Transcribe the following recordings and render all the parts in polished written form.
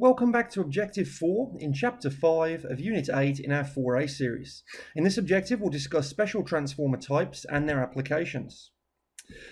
Welcome back to Objective 4 in Chapter 5 of Unit 8 in our 4A series. In this objective, we'll discuss special transformer types and their applications.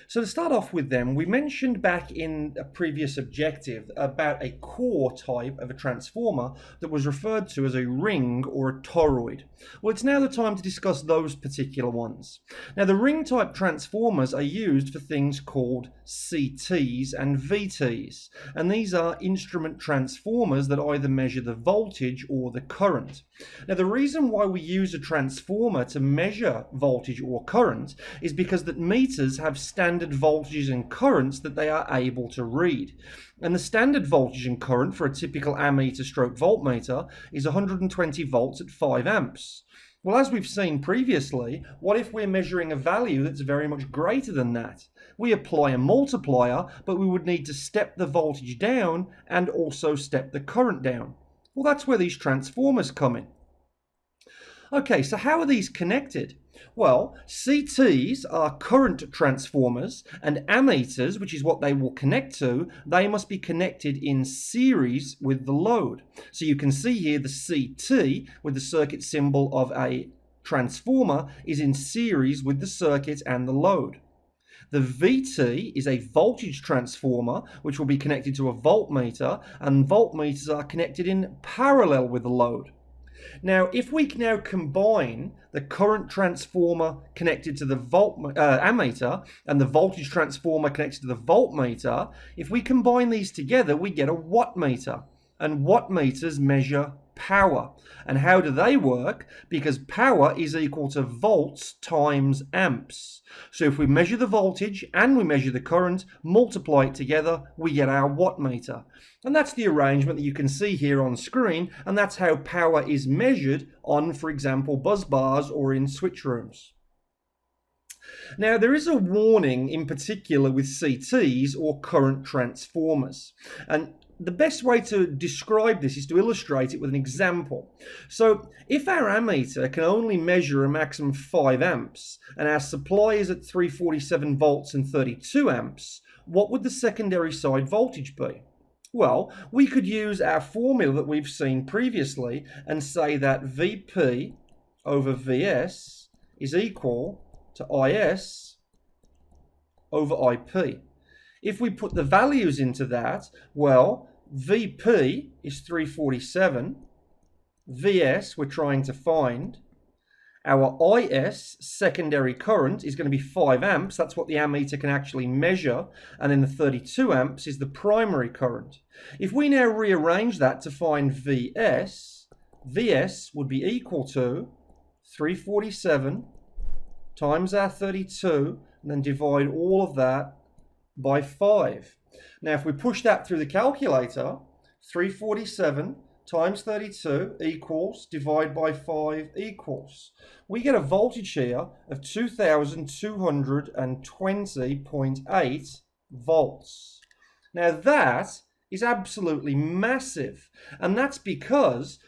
So to start off with them, we mentioned back in a previous objective about a core type of a transformer that was referred to as a ring or a toroid. Well, it's now the time to discuss those particular ones. Now, the ring type transformers are used for things called CTs and VTs, and these are instrument transformers that either measure the voltage or the current. Now, the reason why we use a transformer to measure voltage or current is because that meters have standard voltages and currents that they are able to read. And the standard voltage and current for a typical ammeter stroke voltmeter is 120 volts at 5 amps. Well, as we've seen previously, what if we're measuring a value that's very much greater than that? We apply a multiplier, but we would need to step the voltage down and also step the current down. Well, that's where these transformers come in. Okay, so how are these connected? Well, CTs are current transformers, and ammeters, which is what they will connect to, they must be connected in series with the load. So you can see here the CT with the circuit symbol of a transformer is in series with the circuit and the load. The VT is a voltage transformer, which will be connected to a voltmeter, and voltmeters are connected in parallel with the load. Now, if we now combine the current transformer connected to the ammeter and the voltage transformer connected to the voltmeter, if we combine these together, we get a wattmeter. And wattmeters measure power. And how do they work? Because power is equal to volts times amps. So if we measure the voltage and we measure the current, multiply it together, we get our wattmeter. And that's the arrangement that you can see here on screen, and that's how power is measured on, for example, bus bars or in switch rooms. Now, there is a warning in particular with CTs or current transformers. And the best way to describe this is to illustrate it with an example. So if our ammeter can only measure a maximum of 5 amps and our supply is at 347 volts and 32 amps, what would the secondary side voltage be? Well, we could use our formula that we've seen previously and say that Vp over Vs is equal to Is over Ip. If we put the values into that, well, Vp is 347, Vs we're trying to find, our Is, secondary current, is going to be 5 amps, that's what the ammeter can actually measure, and then the 32 amps is the primary current. If we now rearrange that to find Vs, Vs would be equal to 347 times our 32, and then divide all of that by 5. Now, if we push that through the calculator, 347 times 32 equals, divide by 5 equals. We get a voltage here of 2220.8 volts. Now, that is absolutely massive, and that's because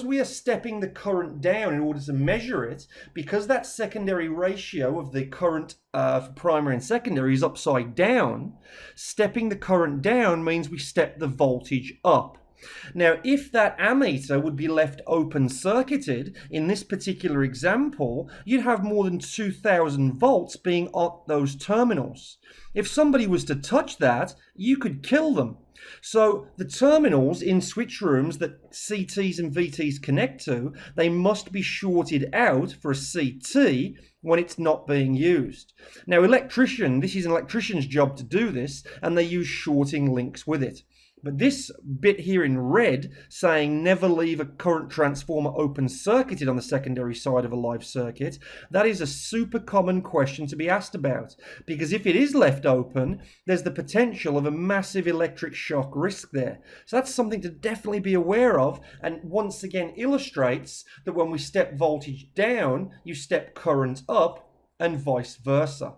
we are stepping the current down in order to measure it, because that secondary ratio of the current for primary and secondary is upside down, stepping the current down means we step the voltage up. Now, if that ammeter would be left open circuited, in this particular example, you'd have more than 2000 volts being at those terminals. If somebody was to touch that, you could kill them. So the terminals in switch rooms that CTs and VTs connect to, they must be shorted out for a CT when it's not being used. Now, this is an electrician's job to do this, and they use shorting links with it. But this bit here in red saying never leave a current transformer open circuited on the secondary side of a live circuit, that is a super common question to be asked about, because if it is left open, there's the potential of a massive electric shock risk there. So that's something to definitely be aware of, and once again illustrates that when we step voltage down, you step current up, and vice versa.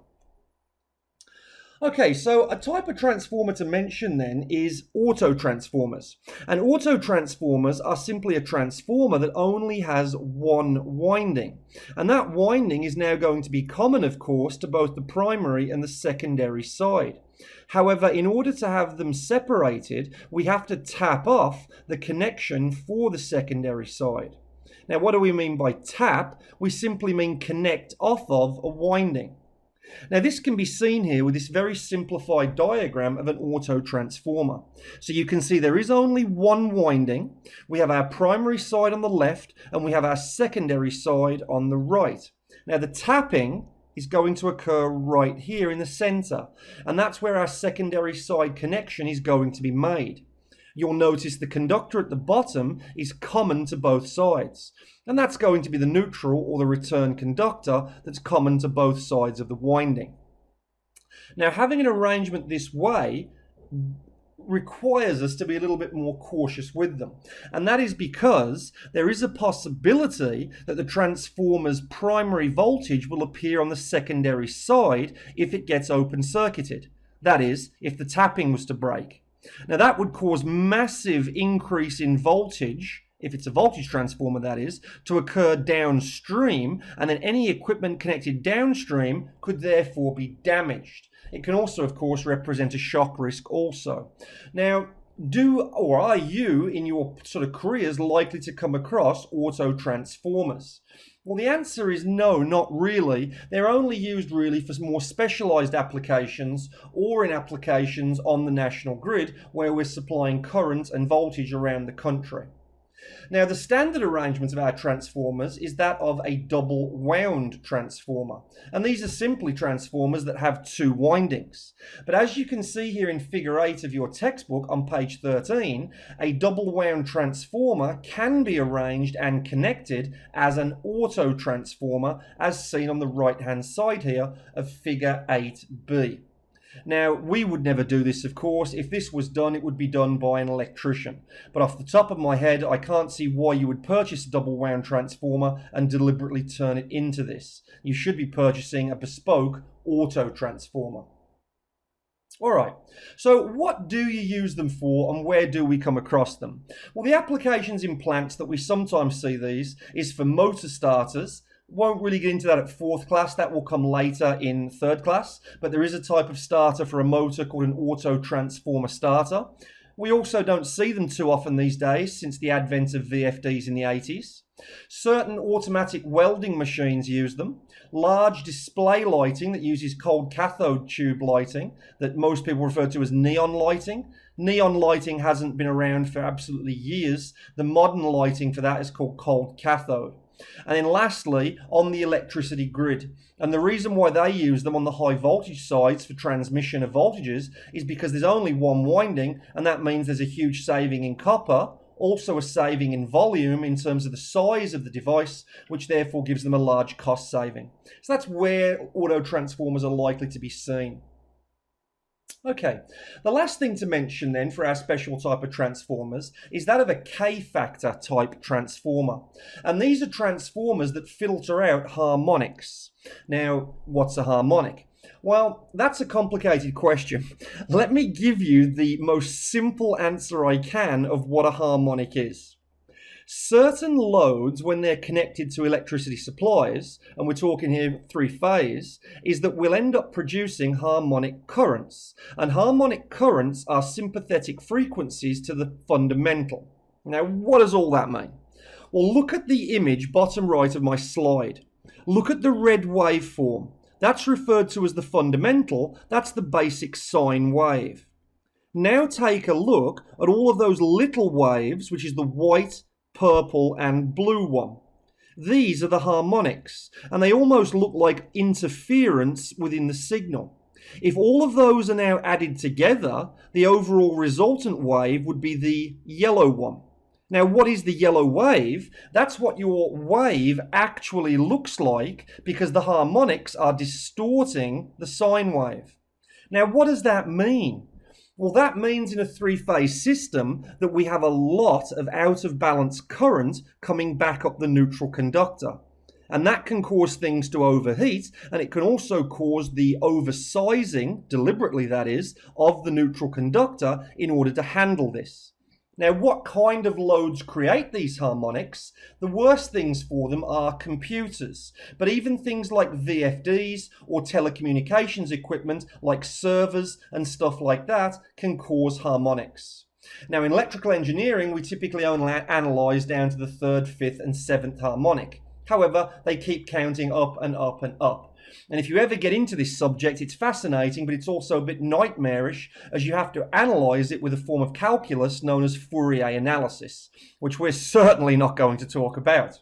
Okay, so a type of transformer to mention then is autotransformers. And autotransformers are simply a transformer that only has one winding. And that winding is now going to be common, of course, to both the primary and the secondary side. However, in order to have them separated, we have to tap off the connection for the secondary side. Now, what do we mean by tap? We simply mean connect off of a winding. Now, this can be seen here with this very simplified diagram of an auto transformer. So you can see there is only one winding. We have our primary side on the left and we have our secondary side on the right. Now, the tapping is going to occur right here in the center, and that's where our secondary side connection is going to be made. You'll notice the conductor at the bottom is common to both sides, and that's going to be the neutral or the return conductor that's common to both sides of the winding. Now, having an arrangement this way requires us to be a little bit more cautious with them, and that is because there is a possibility that the transformer's primary voltage will appear on the secondary side if it gets open circuited. That is, if the tapping was to break. Now, that would cause massive increase in voltage, if it's a voltage transformer that is, to occur downstream, and then any equipment connected downstream could therefore be damaged. It can also, of course, represent a shock risk also. Now, are you in your sort of careers likely to come across auto transformers? Well, the answer is no, not really. They're only used really for more specialized applications or in applications on the national grid where we're supplying current and voltage around the country. Now, the standard arrangement of our transformers is that of a double wound transformer. And these are simply transformers that have two windings. But as you can see here in figure 8 of your textbook on page 13, a double wound transformer can be arranged and connected as an auto transformer, as seen on the right-hand side here of figure 8b. Now, we would never do this, of course. If this was done, it would be done by an electrician. But off the top of my head, I can't see why you would purchase a double wound transformer and deliberately turn it into this. You should be purchasing a bespoke auto transformer. All right, so what do you use them for and where do we come across them? Well, the applications in plants that we sometimes see these is for motor starters. Won't really get into that at 4th class, that will come later in 3rd class, but there is a type of starter for a motor called an auto transformer starter. We also don't see them too often these days since the advent of VFDs in the 80s. Certain automatic welding machines use them. Large display lighting that uses cold cathode tube lighting that most people refer to as neon lighting. Neon lighting hasn't been around for absolutely years. The modern lighting for that is called cold cathode. And then lastly, on the electricity grid. And the reason why they use them on the high voltage sides for transmission of voltages is because there's only one winding, and that means there's a huge saving in copper, also a saving in volume in terms of the size of the device, which therefore gives them a large cost saving. So that's where auto transformers are likely to be seen. Okay, the last thing to mention then for our special type of transformers is that of a K-factor type transformer. And these are transformers that filter out harmonics. Now, what's a harmonic? Well, that's a complicated question. Let me give you the most simple answer I can of what a harmonic is. Certain loads, when they're connected to electricity supplies, and we're talking here 3-phase, is that we'll end up producing harmonic currents. And harmonic currents are sympathetic frequencies to the fundamental. Now, what does all that mean? Well, look at the image bottom right of my slide. Look at the red waveform. That's referred to as the fundamental. That's the basic sine wave. Now take a look at all of those little waves, which is the white, purple and blue one. These are the harmonics, and they almost look like interference within the signal. If all of those are now added together, the overall resultant wave would be the yellow one. Now, what is the yellow wave? That's what your wave actually looks like because the harmonics are distorting the sine wave. Now, what does that mean? Well, that means in a 3-phase system that we have a lot of out of balance current coming back up the neutral conductor. And that can cause things to overheat, and it can also cause the oversizing, deliberately that is, of the neutral conductor in order to handle this. Now, what kind of loads create these harmonics? The worst things for them are computers, but even things like VFDs or telecommunications equipment like servers and stuff like that can cause harmonics. Now, in electrical engineering, we typically only analyse down to the third, fifth, and seventh harmonic. However, they keep counting up and up and up. And if you ever get into this subject, it's fascinating, but it's also a bit nightmarish, as you have to analyse it with a form of calculus known as Fourier analysis, which we're certainly not going to talk about.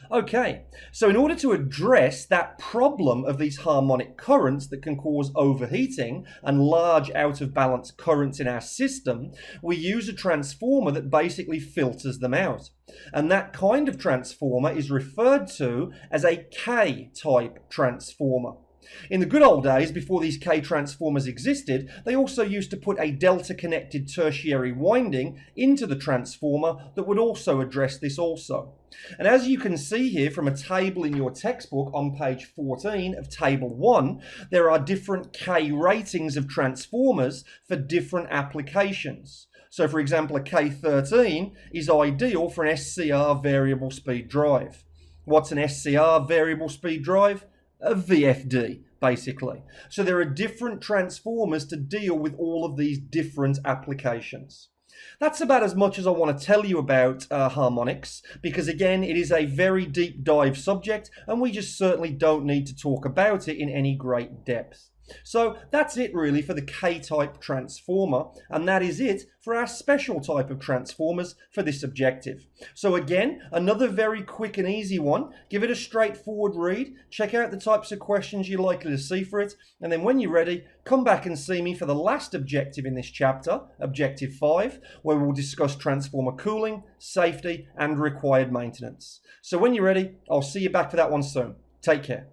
Okay, so in order to address that problem of these harmonic currents that can cause overheating and large out of balance currents in our system, we use a transformer that basically filters them out. And that kind of transformer is referred to as a K-type transformer. In the good old days, before these K transformers existed, they also used to put a delta-connected tertiary winding into the transformer that would also address this also. And as you can see here from a table in your textbook on page 14 of Table 1, there are different K ratings of transformers for different applications. So for example, a K13 is ideal for an SCR variable speed drive. What's an SCR variable speed drive? A VFD, basically. So there are different transformers to deal with all of these different applications. That's about as much as I want to tell you about harmonics, because again, it is a very deep dive subject, and we just certainly don't need to talk about it in any great depth. So that's it really for the K-type transformer, and that is it for our special type of transformers for this objective. So again, another very quick and easy one. Give it a straightforward read, check out the types of questions you're likely to see for it, and then when you're ready, come back and see me for the last objective in this chapter, Objective 5, where we'll discuss transformer cooling, safety, and required maintenance. So when you're ready, I'll see you back for that one soon. Take care.